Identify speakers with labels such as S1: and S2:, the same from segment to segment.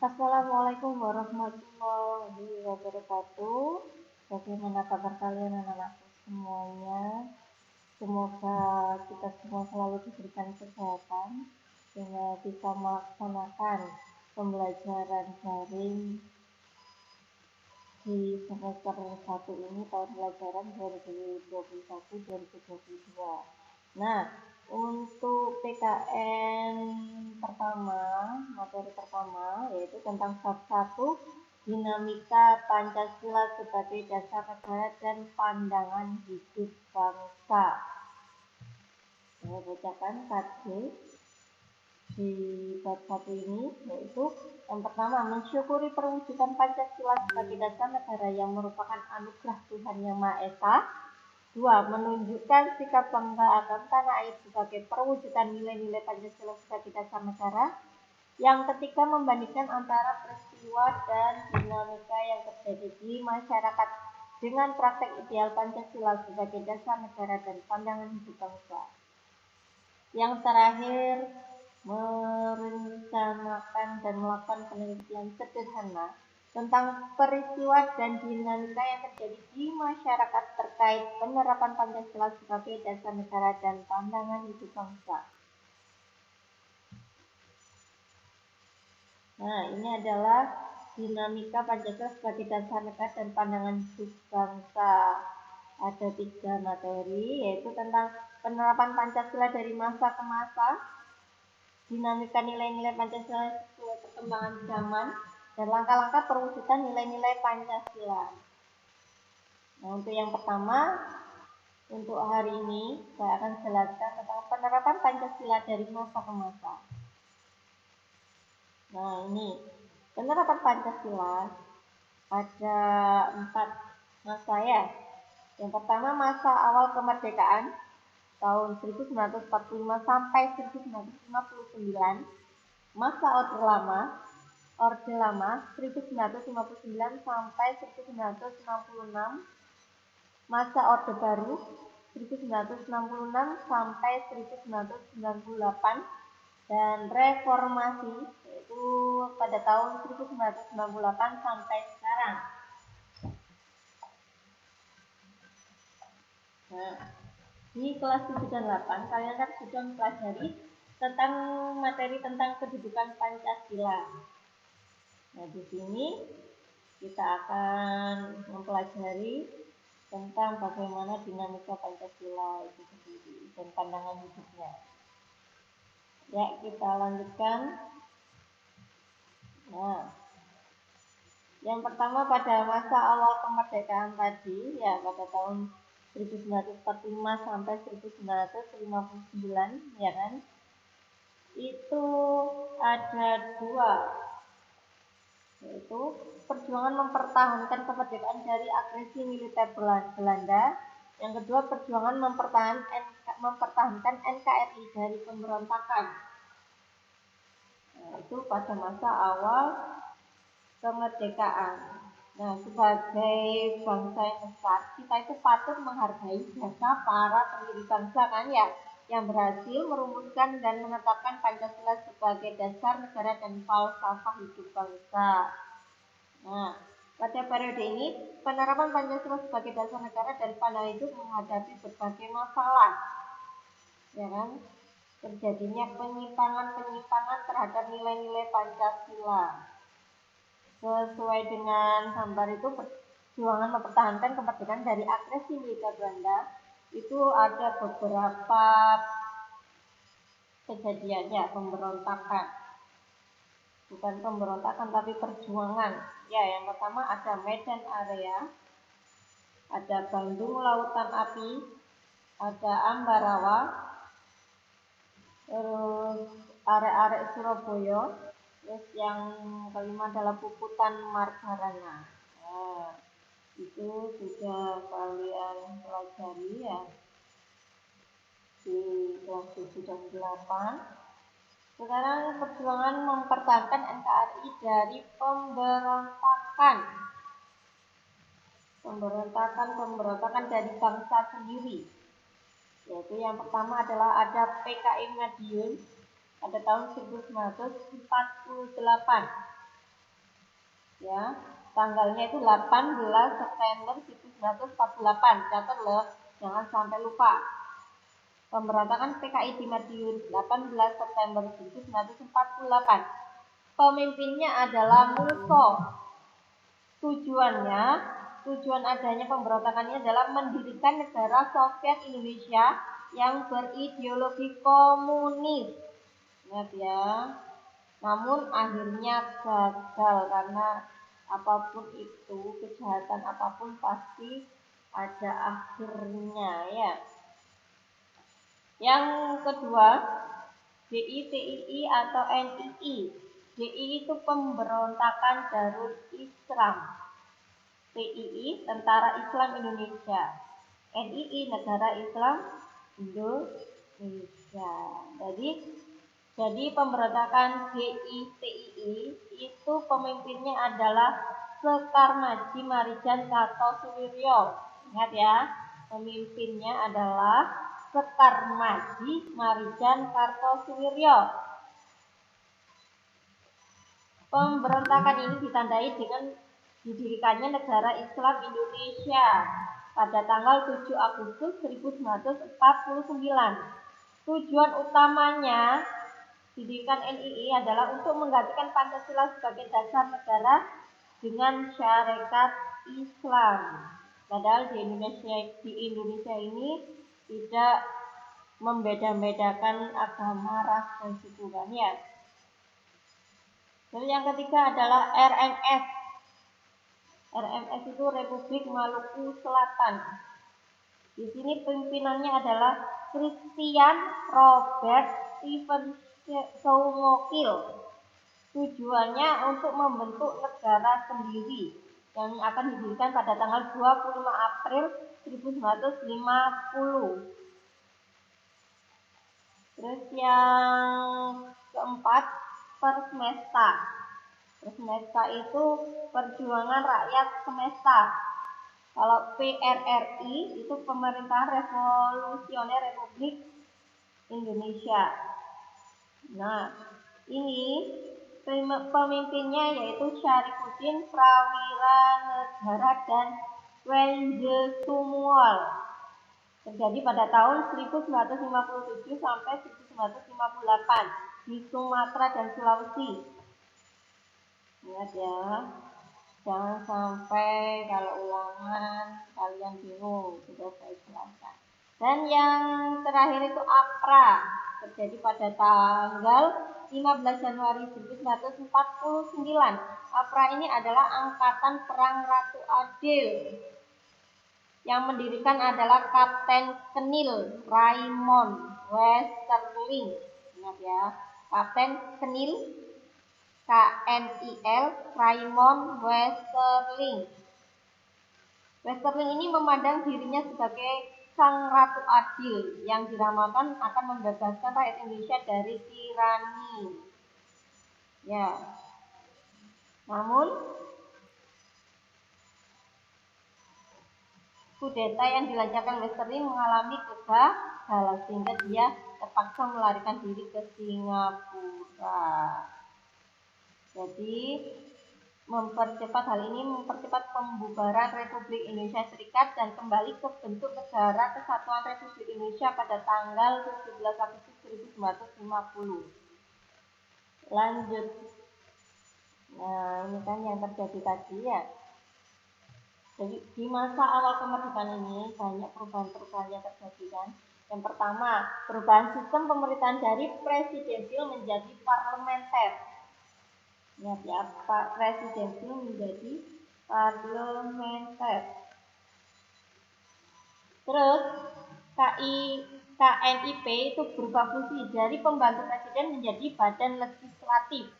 S1: Assalamualaikum warahmatullahi wabarakatuh. Bagaimana kabar kalian anak-anakku semuanya? Semoga kita semua selalu diberikan kesehatan sehingga bisa melaksanakan pembelajaran daring di semester 1 ini tahun pelajaran 2021-2022. Nah, untuk PKN pertama, materi pertama yaitu tentang bab 1 dinamika Pancasila sebagai dasar negara dan pandangan hidup bangsa. Saya bacakan KD di bab 1 ini, yaitu yang pertama, mensyukuri perwujudan Pancasila sebagai dasar negara yang merupakan anugerah Tuhan Yang Maha Esa. 2. Menunjukkan sikap bangga akan tanah air sebagai perwujudan nilai-nilai Pancasila sebagai dasar negara. Yang ketiga, membandingkan antara peristiwa dan dinamika yang terjadi di masyarakat dengan praktek ideal Pancasila sebagai dasar negara dan pandangan hidup bangsa. Yang terakhir, merencanakan dan melakukan penelitian sederhana tentang peristiwa dan dinamika yang terjadi di masyarakat terkait penerapan Pancasila sebagai dasar negara dan pandangan hidup bangsa. Nah, ini adalah dinamika Pancasila sebagai dasar negara dan pandangan hidup bangsa. Ada 3 materi, yaitu tentang penerapan Pancasila dari masa ke masa, dinamika nilai-nilai Pancasila sesuai perkembangan zaman, dan langkah-langkah perwujudan nilai-nilai Pancasila. Nah, untuk yang pertama, untuk hari ini saya akan jelaskan tentang penerapan Pancasila dari masa ke masa. Nah, ini penerapan Pancasila ada 4 masa ya. Yang pertama, masa awal kemerdekaan tahun 1945 sampai 1959. Masa Orde Lama 1959 sampai 1966. Masa Orde Baru 1966 sampai 1998 dan reformasi yaitu pada tahun 1998 sampai sekarang. Nah, di kelas 7 dan 8 kalian kan sudah mempelajari tentang materi tentang kedudukan Pancasila. Nah, di sini kita akan mempelajari tentang bagaimana dinamika Pancasila itu sendiri dan pandangan hidupnya. Ya, kita lanjutkan. Nah, yang pertama pada masa awal kemerdekaan tadi, ya pada tahun 1945 sampai 1959, ya kan? Itu ada 2, yaitu perjuangan mempertahankan kemerdekaan dari agresi militer Belanda. Yang kedua, perjuangan mempertahankan NKRI dari pemberontakan. Nah, itu pada masa awal kemerdekaan. Nah, sebagai bangsa yang besar, kita itu patut menghargai jasa para pendiri bangsa kan ya, yang berhasil merumuskan dan menetapkan Pancasila sebagai dasar negara dan falsafah hidup bangsa. Nah, pada periode ini, penerapan Pancasila sebagai dasar negara dan pandangan hidup menghadapi berbagai masalah, ya kan? Terjadinya penyimpangan terhadap nilai-nilai Pancasila. Sesuai dengan gambar itu, perjuangan mempertahankan kemerdekaan dari agresi militer Belanda itu ada beberapa kejadiannya, pemberontakan. Bukan pemberontakan tapi perjuangan. Ya, yang pertama ada Medan Area, ada Bandung Lautan Api, ada Ambarawa, terus arek-arek Surabaya, terus yang kelima adalah Puputan Margarana. Nah, itu sudah kalian pelajari ya di kelas 7 dan 8. Sekarang perjuangan mempertahankan NKRI dari pemberontakan dari bangsa sendiri. Yaitu yang pertama adalah ada PKI Madiun pada tahun 1948. Ya, tanggalnya itu 18 September 1948. Catat loh, jangan sampai lupa. Pemberontakan PKI di Madiun 18 September 1948. Pemimpinnya adalah Musso. Tujuan adanya pemberontakan ini adalah mendirikan negara Soviet Indonesia yang berideologi komunis. Ingat ya. Namun akhirnya gagal karena apapun itu, kejahatan apapun pasti ada akhirnya ya. Yang kedua, DITII atau NII. DII itu pemberontakan Darul Islam. TII Tentara Islam Indonesia. NII Negara Islam Indonesia. Jadi pemberontakan DITII itu pemimpinnya adalah Sekar Maji Marijan Kartosuwiryo. Ingat ya, pemimpinnya adalah Sekar Maji Marijan Kartosuwiryo. Pemberontakan ini ditandai dengan didirikannya Negara Islam Indonesia pada tanggal 7 Agustus 1949. Tujuan utamanya didirikan NII adalah untuk menggantikan Pancasila sebagai dasar negara dengan syariat Islam. Padahal di Indonesia ini tidak membeda-bedakan agama, ras, dan suku kan ya. Lalu yang ketiga adalah RMS. RMS itu Republik Maluku Selatan. Di sini pimpinannya adalah Christian Robert Stephen Soumokil. Tujuannya untuk membentuk negara sendiri yang akan didirikan pada tanggal 25 April 1950. Terus yang keempat, Persmesta. Persmesta itu Perjuangan Rakyat Semesta. Kalau PRRI itu Pemerintahan Revolusioner Republik Indonesia. Nah, ini pemimpinnya yaitu Syarifuddin Prawira Negara dan Wenje Sumual. Terjadi pada tahun 1957 sampai 1958 di Sumatera dan Sulawesi. Ingat ya, jangan sampai kalau ulangan kalian bingung, sudah saya jelaskan. Dan yang terakhir itu APRA, terjadi pada tanggal 15 Januari 1949. APRA ini adalah Angkatan Perang Ratu Adil. Yang mendirikan adalah Kapten Kenil Raymond Westerling. Ingat ya, Kapten Kenil KNIL Raymond Westerling. Westerling ini memandang dirinya sebagai sang Ratu Adil yang diramalkan akan membebaskan rakyat Indonesia dari tirani. Ya. Namun kudeta yang dilancarkan Westerling mengalami kegagalan sehingga dia terpaksa melarikan diri ke Singapura. Jadi hal ini mempercepat pembubaran Republik Indonesia Serikat dan kembali ke bentuk Negara Kesatuan Republik Indonesia pada tanggal 17 Agustus 1950. Lanjut. Nah, ini kan yang terjadi tadi ya. Jadi di masa awal kemerdekaan ini banyak perubahan-perubahan yang terjadi kan. Yang pertama, perubahan sistem pemerintahan dari presidensial menjadi parlementer. Ingat ya, presidensial menjadi parlementer. Terus KNIP itu berubah fungsi dari pembantu presiden menjadi badan legislatif.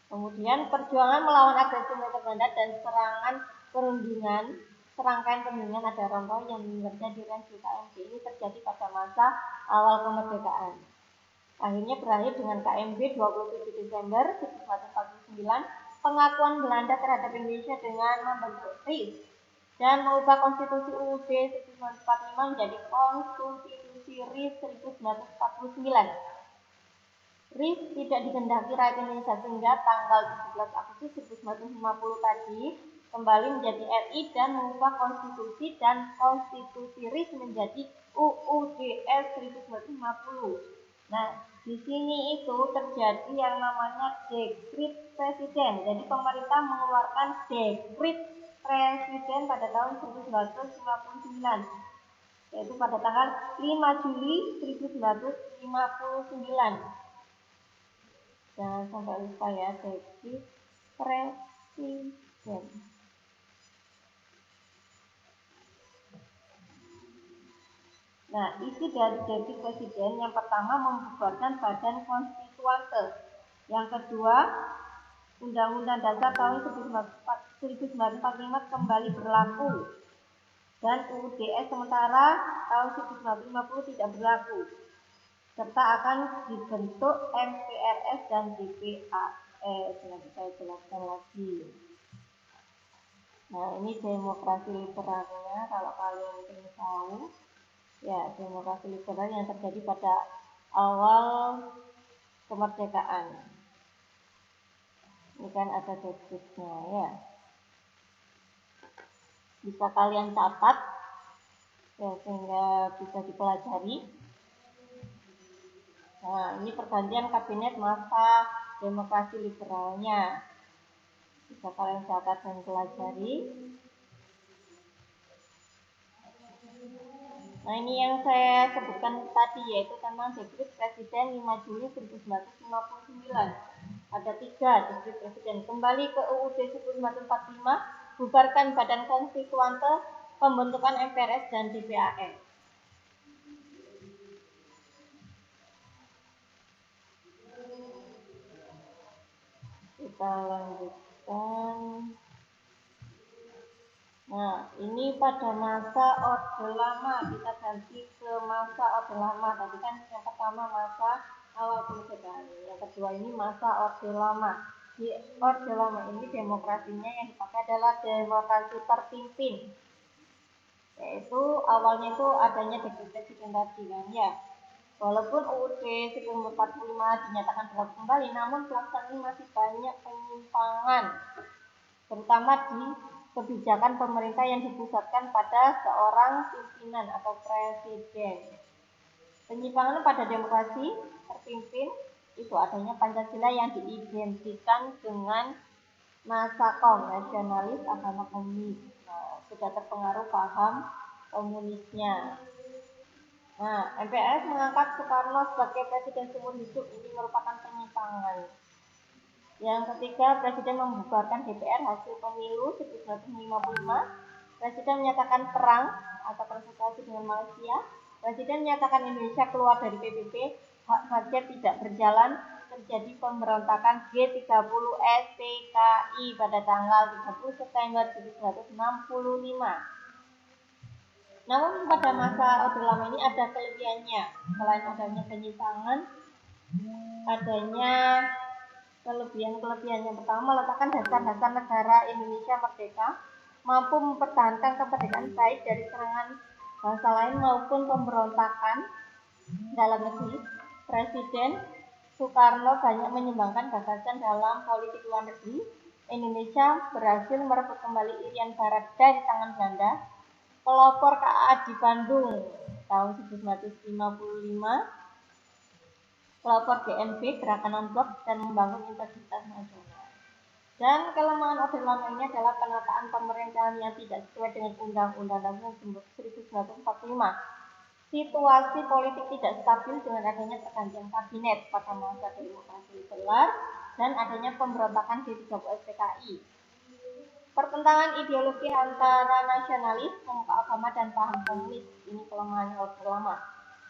S1: Kemudian perjuangan melawan agresi militer Belanda dan serangkaian perundingan ada rangkaian yang terjadi di KMB ini terjadi pada masa awal kemerdekaan. Akhirnya berakhir dengan KMB 27 Desember 1949, pengakuan Belanda terhadap Indonesia dengan membentuk RIS dan mengubah konstitusi UUD 1945 menjadi konstitusi RIS 1949. dekrit tidak dikehendaki rakyat Indonesia sehingga tanggal 17 Agustus 1950 tadi kembali menjadi RI dan mengubah konstitusi dan konstitusi RIS menjadi UUDS 1950. Nah, di sini itu terjadi yang namanya dekrit presiden. Jadi pemerintah mengeluarkan dekrit presiden pada tahun 1959, yaitu pada tanggal 5 Juli 1959. Jangan sampai lupa ya, dekrit presiden. Nah, isi dari dekrit presiden yang pertama membubarkan Badan Konstituante. Yang kedua, Undang-Undang Dasar tahun 1945 kembali berlaku. Dan UUDS sementara tahun 1950 tidak berlaku. Serta akan dibentuk MPRS dan DPAS. Nanti saya jelaskan lagi. Nah, ini demokrasi liberalnya kalau kalian ingin tahu. Ya, demokrasi liberal yang terjadi pada awal kemerdekaan. Ini kan ada dekripnya ya. Bisa kalian catat ya, sehingga bisa dipelajari. Nah, ini pergantian kabinet masa demokrasi liberalnya. Bisa kalian catat dan pelajari. Nah, ini yang saya sebutkan tadi yaitu tentang dekrit presiden 5 Juli 1959. Ada 3 dekrit presiden. Kembali ke UUD 1945, bubarkan Badan Konstituante, pembentukan MPRS dan DPAS. Kita lanjutkan. Nah, ini pada masa Orde Lama, kita ganti ke masa Orde Lama. Tadi kan yang pertama masa awal kemerdekaan, yang kedua ini masa Orde Lama. Di Orde Lama ini demokrasinya yang dipakai adalah demokrasi terpimpin, yaitu awalnya itu adanya dekret presiden tadi kan ya. Walaupun UUD 1945 dinyatakan berlaku kembali, namun pelaksanaan masih banyak penyimpangan, terutama di kebijakan pemerintah yang dipusatkan pada seorang pimpinan atau presiden. Penyimpangan pada demokrasi terpimpin itu adanya Pancasila yang diidentikan dengan nasakom nasionalis agama komunis. Nah, sudah terpengaruh paham komunisnya. Nah, MPRS mengangkat Soekarno sebagai presiden seumur hidup, ini merupakan penyimpangan. Yang ketiga, Presiden membubarkan DPR hasil pemilu 1955. Presiden menyatakan perang atau konfrontasi dengan Malaysia. Presiden menyatakan Indonesia keluar dari PBB. Hak angket tidak berjalan. Terjadi pemberontakan G30 SPKI pada tanggal 30 September 1965. Namun pada masa Orde Lama ini ada kelebihannya. Selain adanya penyimpangan, adanya kelebihan yang pertama meletakkan dasar-dasar negara Indonesia merdeka, mampu mempertahankan kemerdekaan baik dari serangan bangsa lain maupun pemberontakan dalam negeri. Presiden Soekarno banyak menyumbangkan gagasan dalam politik luar negeri. Indonesia berhasil merebut kembali Irian Barat dari tangan Belanda. Pelopor KA di Bandung tahun 1955. Pelopor GNB, Gerakan Non-Blok, dan membangun integritas nasional. Dan kelemahan Orde Lama ini adalah penataan pemerintahan yang tidak sesuai dengan Undang-Undang Dasar 1945. Situasi politik tidak stabil dengan adanya pergantian kabinet pada masa demokrasi liberal dan adanya pemberontakan G30 SPKI. Pertentangan ideologi antara nasionalis, pemuka agama, dan paham komunis, ini kelemahan Orde Lama.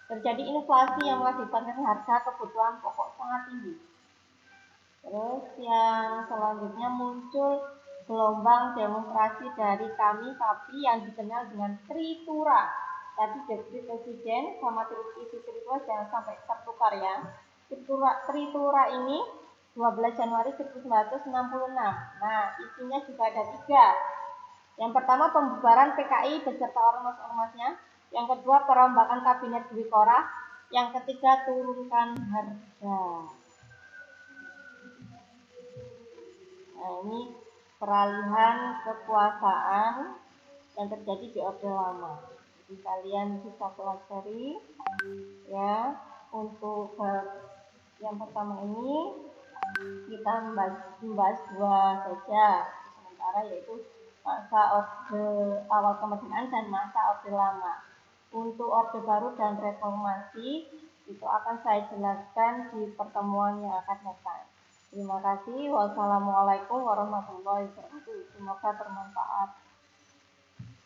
S1: Terjadi inflasi yang mengakibatkan harga kebutuhan pokok sangat tinggi. Terus yang selanjutnya muncul gelombang demonstrasi dari kami tapi yang dikenal dengan Tritura. Tadi dekrit presiden sama isi Tritura jangan sampai tertukar ya. Tritura ini 12 Januari 1966. Nah, isinya juga ada 3. Yang pertama pembubaran PKI beserta ormas-ormasnya. Yang kedua perombakan kabinet Dwi Korah. Yang ketiga turunkan harga. Nah, ini peralihan kekuasaan yang terjadi di Orde Lama. Jadi kalian bisa pelajari ya. Untuk yang pertama ini kita membahas dua saja sementara, yaitu masa Orde awal kemerdekaan dan masa Orde Lama. Untuk Orde Baru dan Reformasi itu akan saya jelaskan di pertemuan yang akan datang. Terima kasih. Wassalamualaikum warahmatullahi wabarakatuh. Semoga bermanfaat.